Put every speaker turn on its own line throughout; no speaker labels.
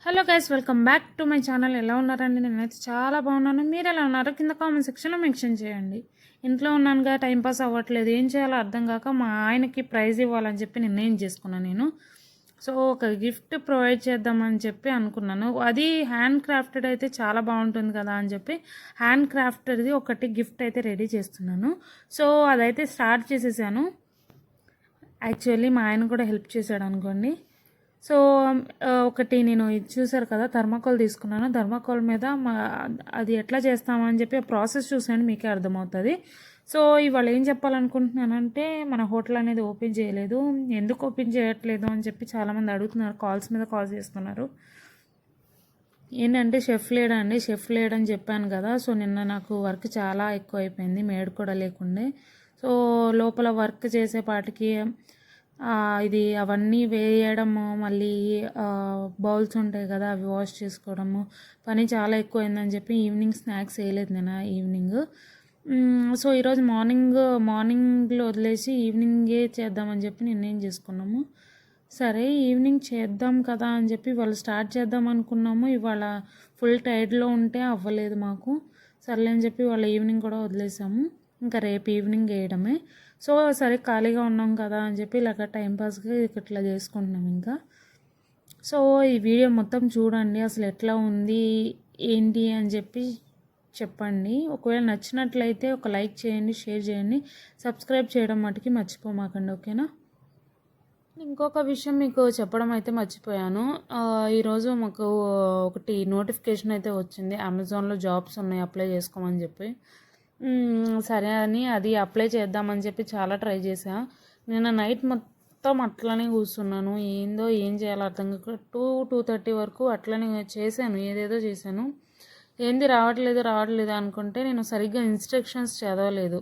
Hello guys, welcome back to my channel. ఎలా ఉన్నారండి? నేనైతే చాలా బాగున్నాను. మీరు ఎలా ఉన్నారో కింద కామెంట్ సెక్షన్లో మెన్షన్ చేయండి. ఇంట్లో ఉన్నానుగా, టైంపాస్ అవ్వట్లేదు, ఏం చేయాలో అర్థం కాక మా ఆయనకి ప్రైజ్ ఇవ్వాలని చెప్పి నిర్ణయం చేసుకున్నాను నేను. సో ఒక గిఫ్ట్ ప్రొవైడ్ చేద్దామని చెప్పి అనుకున్నాను. అది హ్యాండ్ క్రాఫ్టెడ్ అయితే చాలా బాగుంటుంది కదా అని చెప్పి హ్యాండ్ క్రాఫ్టెడ్ది ఒకటి గిఫ్ట్ అయితే రెడీ చేస్తున్నాను. సో అదైతే స్టార్ట్ చేసేసాను. యాక్చువల్లీ మా ఆయన కూడా హెల్ప్ చేశాడు అనుకోండి. సో ఒకటి నేను ఇది చూసారు కదా, థర్మాకోల్ తీసుకున్నాను. థర్మాకోల్ మీద అది ఎట్లా చేస్తామని చెప్పి ఆ ప్రాసెస్ చూసాను, మీకే అర్థమవుతుంది. సో ఇవాళ ఏం చెప్పాలనుకుంటున్నానంటే, మన హోటల్ అనేది ఓపెన్ చేయలేదు, ఎందుకు ఓపెన్ చేయట్లేదు అని చెప్పి చాలామంది అడుగుతున్నారు, కాల్స్ మీద కాల్స్ చేస్తున్నారు. ఏంటంటే షెఫ్ లేడండి, షెఫ్ లేడని చెప్పాను కదా. సో నిన్న నాకు వర్క్ చాలా ఎక్కువ అయిపోయింది, మేడ్ కూడా లేకుండే. సో లోపల వర్క్ చేసేపాటికి ఇది అవన్నీ వేయడము, మళ్ళీ బౌల్స్ ఉంటాయి కదా అవి వాష్ చేసుకోవడము, పని చాలా ఎక్కువైందని చెప్పి ఈవినింగ్ స్నాక్స్ వేయలేదు నేను ఈవినింగ్. సో ఈరోజు మార్నింగ్లో వదిలేసి ఈవినింగే చేద్దామని చెప్పి నిర్ణయం చేసుకున్నాము. సరే ఈవినింగ్ చేద్దాం కదా అని చెప్పి వాళ్ళు స్టార్ట్ చేద్దాం అనుకున్నాము. ఇవాళ ఫుల్ టైర్డ్లో ఉంటే అవ్వలేదు మాకు. సర్లే అని చెప్పి వాళ్ళ ఈవినింగ్ కూడా వదిలేసాము, ఇంకా రేపు ఈవినింగ్ వేయడమే. సో సరే ఖాళీగా ఉన్నాం కదా అని చెప్పి ఇలాగ టైంపాస్గా ఇట్లా చేసుకుంటున్నాం ఇంకా. సో ఈ వీడియో మొత్తం చూడండి, అసలు ఎట్లా ఉంది ఏంటి అని చెప్పి చెప్పండి. ఒకవేళ నచ్చినట్లయితే ఒక లైక్ చేయండి, షేర్ చేయండి, సబ్స్క్రైబ్ చేయడం మటుకి మర్చిపోమాకండి, ఓకేనా. ఇంకొక విషయం మీకు చెప్పడం అయితే మర్చిపోయాను. ఈరోజు మాకు ఒకటి నోటిఫికేషన్ అయితే వచ్చింది, అమెజాన్లో జాబ్స్ ఉన్నాయి అప్లై చేసుకోమని చెప్పి. సరే అని అది అప్లై చేద్దామని చెప్పి చాలా ట్రై చేసా. నిన్న నైట్ మొత్తం అట్లనే కూర్చున్నాను, ఏందో ఏం చేయాలో అర్థం కాక 2-2:30 వరకు అట్లనే చేశాను, ఏదేదో చేశాను. ఏంది రావట్లేదు అనుకుంటే నేను సరిగ్గా ఇన్స్ట్రక్షన్స్ చదవలేదు.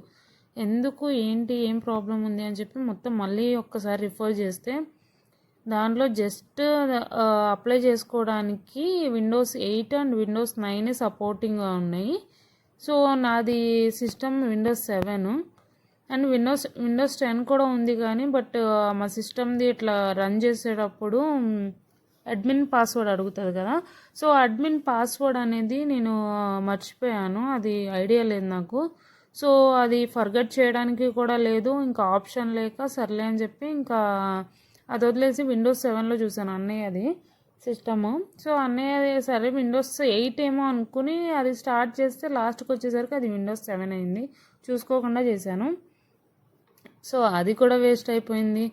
ఎందుకు ఏంటి ఏం ప్రాబ్లం ఉంది అని చెప్పి మొత్తం మళ్ళీ ఒక్కసారి రిఫర్ చేస్తే దాంట్లో జస్ట్ అప్లై చేసుకోవడానికి Windows 8 అండ్ Windows 9 సపోర్టింగ్గా ఉన్నాయి. సో నాది సిస్టమ్ Windows 7 అండ్ Windows 10 కూడా ఉంది, కానీ బట్ మా సిస్టమ్ది ఇట్లా రన్ చేసేటప్పుడు అడ్మిన్ పాస్వర్డ్ అడుగుతుంది కదా. సో అడ్మిన్ పాస్వర్డ్ అనేది నేను మర్చిపోయాను, అది ఐడియా లేదు నాకు. సో అది ఫర్గెట్ చేయడానికి కూడా లేదు, ఇంకా ఆప్షన్ లేక సర్లే అని చెప్పి ఇంకా అది వదిలేసి Windows 7లో చూసాను అన్నయ్య అది సిస్టము. సో అన్నయ్య సరే Windows 8 ఏమో అనుకుని అది స్టార్ట్ చేస్తే లాస్ట్కి వచ్చేసరికి అది Windows 7 అయింది, చూసుకోకుండా చేశాను. సో అది కూడా వేస్ట్ అయిపోయింది.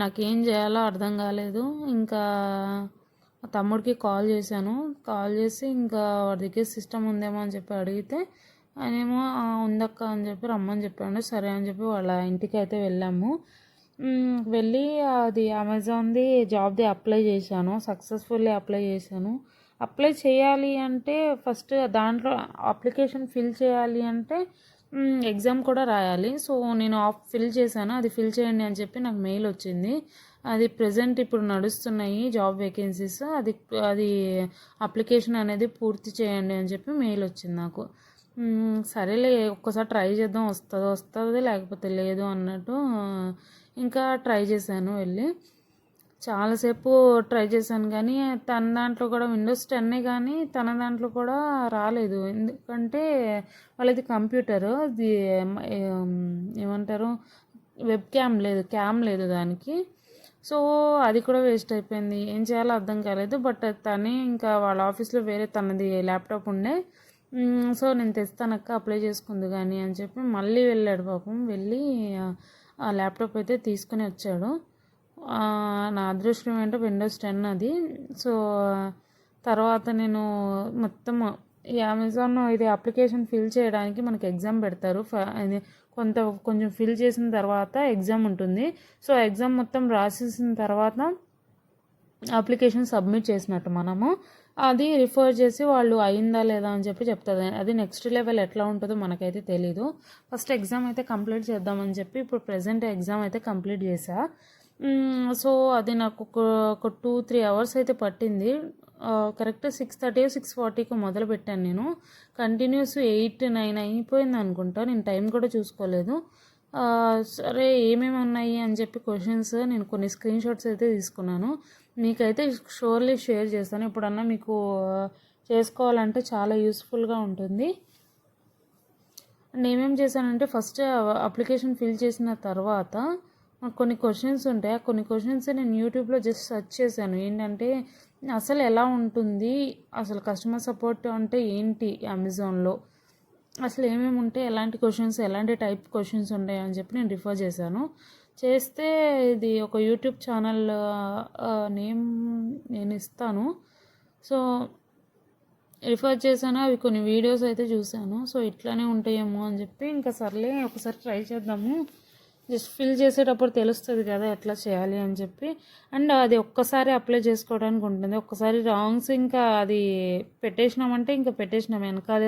నాకేం చేయాలో అర్థం కాలేదు. ఇంకా తమ్ముడికి కాల్ చేశాను, కాల్ చేసి ఇంకా వాడి దగ్గర సిస్టమ్ ఉందేమో అని చెప్పి అడిగితే ఆయనేమో ఉందక్క అని చెప్పి రమ్మని చెప్పాను. సరే అని చెప్పి వాళ్ళ ఇంటికి అయితే వెళ్ళాము. వెళ్ళి అది అమెజాన్ది జాబ్ది అప్లై చేశాను, సక్సెస్ఫుల్లీ అప్లై చేశాను. అప్లై చేయాలి అంటే ఫస్ట్ దాంట్లో అప్లికేషన్ ఫిల్ చేయాలి అంటే ఎగ్జామ్ కూడా రాయాలి. సో నేను ఫిల్ చేశాను, అది ఫిల్ చేయండి అని చెప్పి నాకు మెయిల్ వచ్చింది. అది ప్రజెంట్ ఇప్పుడు నడుస్తున్నాయి జాబ్ వేకెన్సీస్, అది అప్లికేషన్ అనేది పూర్తి చేయండి అని చెప్పి మెయిల్ వచ్చింది నాకు. సరేలే ఒక్కసారి ట్రై చేద్దాం, వస్తుంది లేకపోతే లేదు అన్నట్టు ఇంకా ట్రై చేశాను. వెళ్ళి చాలాసేపు ట్రై చేశాను, కానీ తన దాంట్లో కూడా Windows 10 కానీ తన దాంట్లో కూడా రాలేదు. ఎందుకంటే వాళ్ళది కంప్యూటర్, అది ఏమంటారు వెబ్ క్యామ్ లేదు దానికి. సో అది కూడా వేస్ట్ అయిపోయింది, ఏం చేయాలో అర్థం కాలేదు. బట్ తనే ఇంకా వాళ్ళ ఆఫీస్లో వేరే తనది ల్యాప్టాప్ ఉండే. సో నేను తెస్తానక్క అప్లై చేసుకుంది కానీ అని చెప్పి మళ్ళీ వెళ్ళాడు పాపం. వెళ్ళి ఆ ల్యాప్టాప్ అయితే తీసుకుని వచ్చాడు. నా అదృష్టం ఏంటో Windows 10 అది. సో తర్వాత నేను మొత్తం ఈ అమెజాన్ ఇది అప్లికేషన్ ఫిల్ చేయడానికి మనకి ఎగ్జామ్ పెడతారు. కొంచెం ఫిల్ చేసిన తర్వాత ఎగ్జామ్ ఉంటుంది. సో ఎగ్జామ్ మొత్తం రాసేసిన తర్వాత అప్లికేషన్ సబ్మిట్ చేసినట్టు మనము అది రిఫర్ చేసి వాళ్ళు అయిందా లేదా అని చెప్పి చెప్తుంది. అది నెక్స్ట్ లెవెల్ ఎట్లా ఉంటుందో మనకైతే తెలీదు. ఫస్ట్ ఎగ్జామ్ అయితే కంప్లీట్ చేద్దామని చెప్పి ఇప్పుడు ప్రజెంట్ ఎగ్జామ్ అయితే కంప్లీట్ చేసా. సో అది నాకు ఒక 2-3 అవర్స్ అయితే పట్టింది. కరెక్ట్ 6:30 6:40కి మొదలు పెట్టాను నేను. కంటిన్యూస్ 8-9 అయిపోయింది అనుకుంటా, నేను టైం కూడా చూసుకోలేదు. సరే ఏమేమి ఉన్నాయి అని చెప్పి క్వశ్చన్స్ నేను కొన్ని స్క్రీన్ షాట్స్ అయితే తీసుకున్నాను. మీకైతే షూర్లీ షేర్ చేస్తాను. ఎప్పుడన్నా మీకు చేసుకోవాలంటే చాలా యూస్ఫుల్గా ఉంటుంది. నేనేం చేశానంటే ఫస్ట్ అప్లికేషన్ ఫిల్ చేసిన తర్వాత కొన్ని క్వశ్చన్స్ ఉంటాయి. ఆ కొన్ని క్వశ్చన్స్ నేను యూట్యూబ్లో జస్ట్ సెర్చ్ చేశాను. ఏంటంటే అసలు ఎలా ఉంటుంది, అసలు కస్టమర్ సపోర్ట్ అంటే ఏంటి, అమెజాన్లో అసలు ఏమేమి ఉంటాయి, ఎలాంటి క్వశ్చన్స్, ఎలాంటి టైప్ క్వశ్చన్స్ ఉంటాయి అని చెప్పి నేను రిఫర్ చేశాను. చేస్తే ఇది ఒక యూట్యూబ్ ఛానల్ నేమ్ నేను ఇస్తాను. సో రిఫర్ చేశాను, అవి కొన్ని వీడియోస్ అయితే చూశాను. సో ఇట్లానే ఉంటాయేమో అని చెప్పి ఇంకా సర్లే ఒకసారి ట్రై చేద్దాము, జస్ట్ ఫిల్ చేసేటప్పుడు తెలుస్తుంది కదా ఎట్లా చేయాలి అని చెప్పి. అండ్ అది ఒక్కసారి అప్లై చేసుకోవడానికి ఉంటుంది. ఒక్కసారి రాంగ్స్ ఇంకా అది పెట్టేసినామంటే ఇంకా పెట్టేసినాం, వెనకాల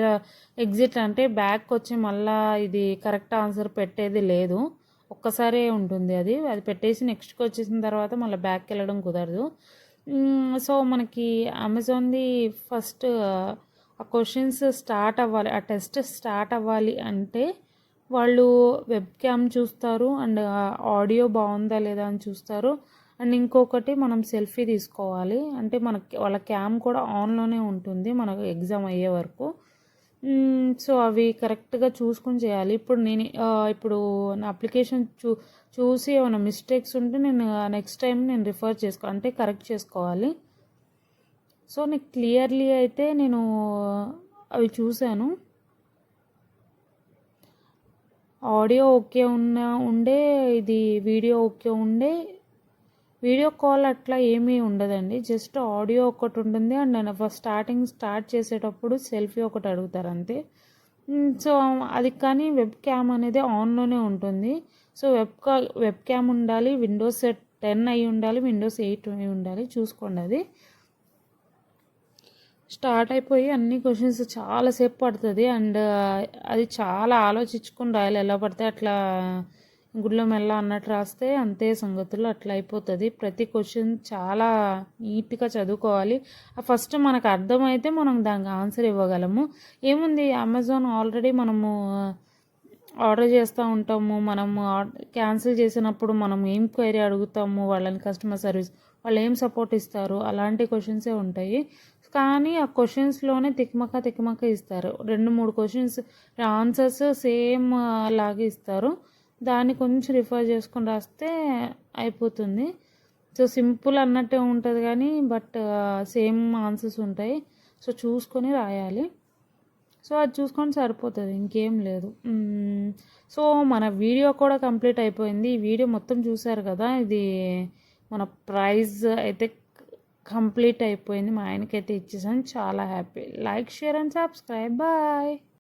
ఎగ్జిట్ అంటే బ్యాక్ వచ్చి మళ్ళీ ఇది కరెక్ట్ ఆన్సర్ పెట్టేది లేదు. ఒక్కసారే ఉంటుంది అది పెట్టేసి నెక్స్ట్కి వచ్చేసిన తర్వాత మళ్ళీ బ్యాక్కి వెళ్ళడం కుదరదు. సో మనకి అమెజాన్ది ఫస్ట్ ఆ క్వశ్చన్స్ స్టార్ట్ అవ్వాలి, ఆ టెస్ట్ స్టార్ట్ అవ్వాలి అంటే వాళ్ళు వెబ్ క్యామ్ చూస్తారు, అండ్ ఆడియో బాగుందా లేదా అని చూస్తారు. అండ్ ఇంకొకటి మనం సెల్ఫీ తీసుకోవాలి, అంటే మనకి వాళ్ళ క్యామ్ కూడా ఆన్లోనే ఉంటుంది మనకు ఎగ్జామ్ అయ్యే వరకు. సో అవి కరెక్ట్గా చూసుకొని చేయాలి. ఇప్పుడు నా అప్లికేషన్ చూసి ఏమైనా మిస్టేక్స్ ఉంటే నేను నెక్స్ట్ టైం నేను రిఫర్ అంటే కరెక్ట్ చేసుకోవాలి. సో నీకు క్లియర్లీ అయితే నేను అవి చూశాను. ఆడియో ఓకే ఉండే, ఇది వీడియో ఓకే ఉండే. వీడియో కాల్ అట్లా ఏమీ ఉండదండి, జస్ట్ ఆడియో ఒకటి ఉంటుంది. అండ్ నేను స్టార్ట్ చేసేటప్పుడు సెల్ఫీ ఒకటి అడుగుతారు అంతే. సో అది కానీ వెబ్ క్యామ్ అనేది ఆన్లోనే ఉంటుంది. సో వెబ్ క్యామ్ ఉండాలి, విండోస్ 10 అయి ఉండాలి, విండోస్ 8 అయి ఉండాలి, చూసుకోండి. అది స్టార్ట్ అయిపోయి అన్ని క్వశ్చన్స్ చాలాసేపు పడుతుంది. అండ్ అది చాలా ఆలోచించుకొని రాయాలి, ఎలా పడితే అట్లా గుడ్లో మెల్ల అన్నట్టు రాస్తే అంతే సంగతులు, అట్లా అయిపోతుంది. ప్రతి క్వశ్చన్ చాలా నీట్గా చదువుకోవాలి. ఫస్ట్ మనకు అర్థమైతే మనం దానికి ఆన్సర్ ఇవ్వగలము. ఏముంది, అమెజాన్ ఆల్రెడీ మనము ఆర్డర్ చేస్తూ ఉంటాము, మనము క్యాన్సిల్ చేసినప్పుడు మనం ఏం క్వైరీ అడుగుతాము వాళ్ళని, కస్టమర్ సర్వీస్ వాళ్ళు ఏం సపోర్ట్ ఇస్తారు, అలాంటి క్వశ్చన్సే ఉంటాయి. కానీ ఆ క్వశ్చన్స్లోనే తికమక ఇస్తారు. 2-3 క్వశ్చన్స్ ఆన్సర్స్ సేమ్ లాగే ఇస్తారు. దాన్ని కొంచెం రిఫర్ చేసుకొని రాస్తే అయిపోతుంది. సో సింపుల్ అన్నట్టే ఉంటుంది కానీ బట్ సేమ్ ఆన్సర్స్ ఉంటాయి. సో చూసుకొని రాయాలి. సో అది చూసుకొని సరిపోతుంది, ఇంకేం లేదు. సో మన వీడియో కూడా కంప్లీట్ అయిపోయింది. ఈ వీడియో మొత్తం చూసారు కదా, ఇది మన ప్రైజ్ అయితే కంప్లీట్ అయిపోయింది. మా ఆయనకైతే ఇచ్చేసాను, చాలా happy. Like, share and subscribe. Bye.